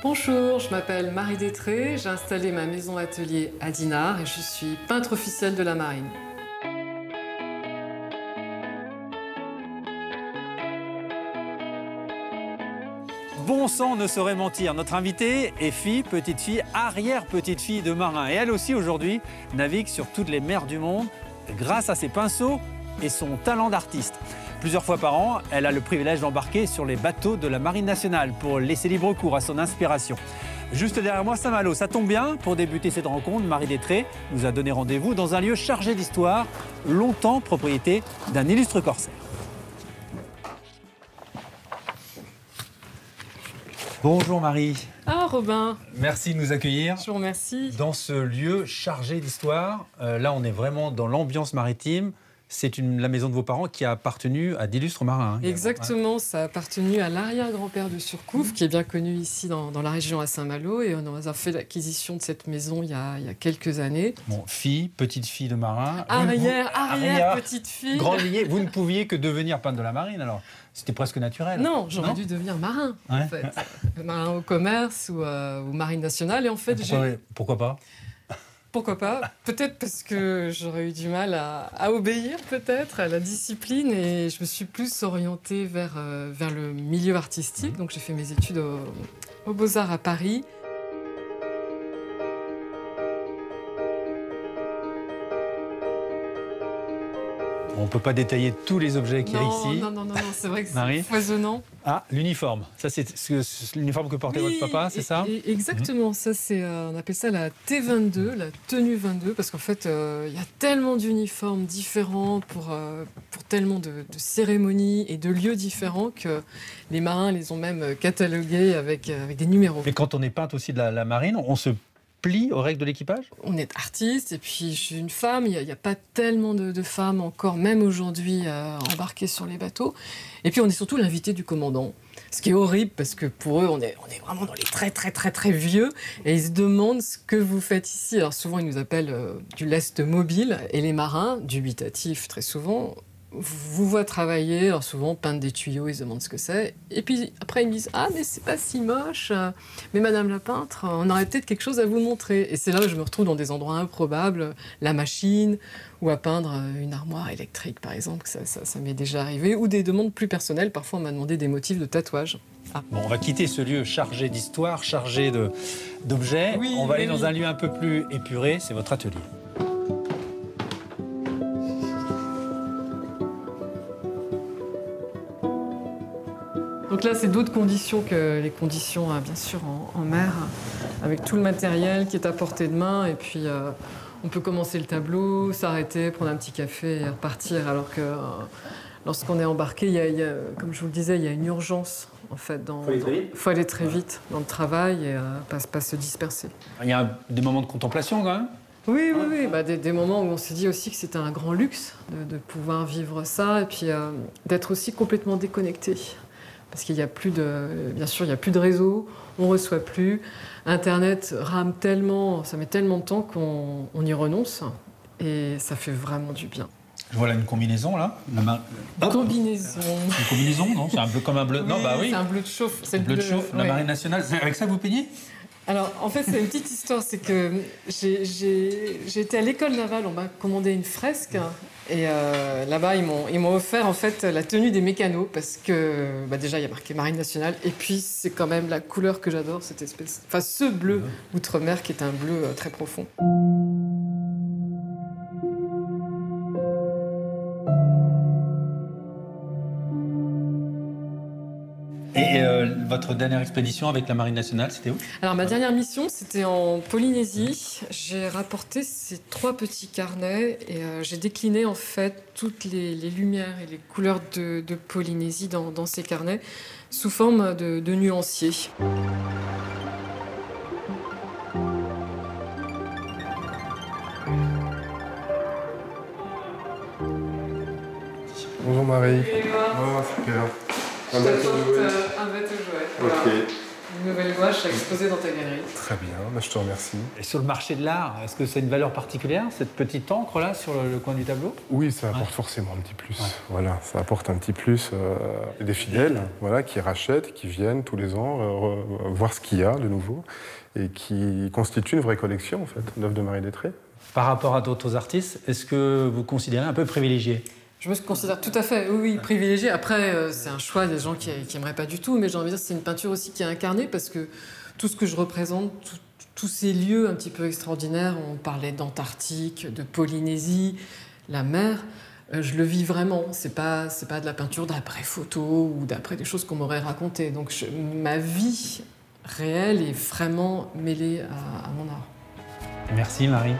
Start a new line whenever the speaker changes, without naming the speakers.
Bonjour, je m'appelle Marie Détré, j'ai installé ma maison atelier à Dinard et je suis peintre officielle de la marine.
Bon sang ne saurait mentir. Notre invitée est petite fille, arrière-petite-fille de marin. Et elle aussi, aujourd'hui, navigue sur toutes les mers du monde grâce à ses pinceaux et son talent d'artiste. Plusieurs fois par an, elle a le privilège d'embarquer sur les bateaux de la Marine nationale pour laisser libre cours à son inspiration. Juste derrière moi, Saint-Malo. Ça tombe bien, pour débuter cette rencontre, Marie Détré nous a donné rendez-vous dans un lieu chargé d'histoire, longtemps propriété d'un illustre corsaire. Bonjour Marie.
Ah Robin.
Merci de nous accueillir.
Je vous remercie.
Dans ce lieu chargé d'histoire, là on est vraiment dans l'ambiance maritime. C'est la maison de vos parents qui a appartenu à d'illustres marins.
Exactement, ça a appartenu à l'arrière-grand-père de Surcouf, qui est bien connu ici dans la région à Saint-Malo. Et on a fait l'acquisition de cette maison il y a quelques années.
Bon, petite fille de marin.
Arrière-petite-fille.
Grande lignée, vous ne pouviez que devenir peintre de la marine alors. C'était presque naturel.
Non, j'aurais dû devenir marin, en fait. Marin au commerce ou marine nationale. Et en fait,
pourquoi pas?
Pourquoi pas? Peut-être parce que j'aurais eu du mal à obéir, peut-être, à la discipline. Et je me suis plus orientée vers le milieu artistique. Donc j'ai fait mes études aux Beaux-Arts à Paris.
On ne peut pas détailler tous les objets qu'il y a ici.
Non, c'est vrai que c'est foisonnant.
Ah, l'uniforme. Ça, c'est l'uniforme que portait votre papa, c'est ça?
Exactement. Ça, on appelle ça la T22, la tenue 22, parce qu'en fait, il y a tellement d'uniformes différents pour tellement de cérémonies et de lieux différents que les marins les ont même catalogués avec des numéros.
Mais quand on est peintre aussi de la marine, on se plie aux règles de l'équipage?
On est artiste et puis je suis une femme, il n'y a pas tellement de femmes encore, même aujourd'hui, embarquées sur les bateaux. Et puis on est surtout l'invité du commandant, ce qui est horrible parce que pour eux, on est vraiment dans les très vieux et ils se demandent ce que vous faites ici. Alors souvent, ils nous appellent du lest mobile et les marins, dubitatifs très souvent, vous voient travailler, alors souvent peindre des tuyaux, ils se demandent ce que c'est. Et puis après ils me disent « Ah mais c'est pas si moche, mais madame la peintre, on aurait peut-être quelque chose à vous montrer ». Et c'est là où je me retrouve dans des endroits improbables, la machine, ou à peindre une armoire électrique par exemple, ça m'est déjà arrivé, ou des demandes plus personnelles, parfois on m'a demandé des motifs de tatouage.
Bon, on va quitter ce lieu chargé d'histoire, chargé d'objets. On va aller dans un lieu un peu plus épuré, c'est votre atelier.
Donc là, c'est d'autres conditions que les conditions, bien sûr, en mer, avec tout le matériel qui est à portée de main. Et puis, on peut commencer le tableau, s'arrêter, prendre un petit café et repartir. Alors que lorsqu'on est embarqué, comme je vous le disais, il y a une urgence, en fait. Il faut aller très vite dans le travail et pas se disperser.
Il y a des moments de contemplation, quand même?
Oui. Bah, des moments où on s'est dit aussi que c'était un grand luxe de pouvoir vivre ça et puis d'être aussi complètement déconnecté. Parce qu'il y a bien sûr, il n'y a plus de réseau, on ne reçoit plus. Internet rame tellement, ça met tellement de temps qu'on y renonce. Et ça fait vraiment du bien.
Voilà une combinaison, là.
Une combinaison.
Une combinaison, non? C'est un bleu comme un bleu.
Oui,
non, bah oui.
C'est un bleu de chauffe.
C'est le bleu de chauffe, la Marine nationale. C'est avec ça que vous peignez?
Alors, en fait, c'est une petite histoire. C'est que j'ai été à l'école navale, on m'a commandé une fresque. Et là-bas, ils m'ont offert en fait la tenue des mécanos parce que déjà, il y a marqué Marine nationale. Et puis, c'est quand même la couleur que j'adore, cette espèce. Enfin, ce bleu outre-mer qui est un bleu très profond.
Et votre dernière expédition avec la Marine nationale, c'était où?
Alors, ma dernière mission, c'était en Polynésie. J'ai rapporté ces 3 petits carnets et j'ai décliné en fait toutes les lumières et les couleurs de Polynésie dans ces carnets sous forme de nuanciers.
Bonjour Marie.
Et voilà.
Oh, super.
Un bateau jouet. Voilà.
Ok.
une nouvelle gouache à exposer dans ta galerie.
Très bien, je te remercie.
Et sur le marché de l'art, est-ce que c'est une valeur particulière, cette petite encre là sur le coin du tableau?
Oui, ça apporte forcément un petit plus. Voilà, ça apporte un petit plus. Des fidèles, voilà, qui rachètent, qui viennent tous les ans voir ce qu'il y a de nouveau et qui constitue une vraie collection en fait d'œuvres de Marie Lettré.
Par rapport à d'autres artistes, est-ce que vous considérez un peu privilégié?
Je me considère tout à fait, oui, privilégiée. Après, c'est un choix, il y a des gens qui n'aimeraient pas du tout, mais j'ai envie de dire que c'est une peinture aussi qui est incarnée parce que tout ce que je représente, tous ces lieux un petit peu extraordinaires, on parlait d'Antarctique, de Polynésie, la mer, je le vis vraiment. C'est pas de la peinture d'après photo ou d'après des choses qu'on m'aurait racontées. Donc ma vie réelle est vraiment mêlée à mon art.
Merci Marie.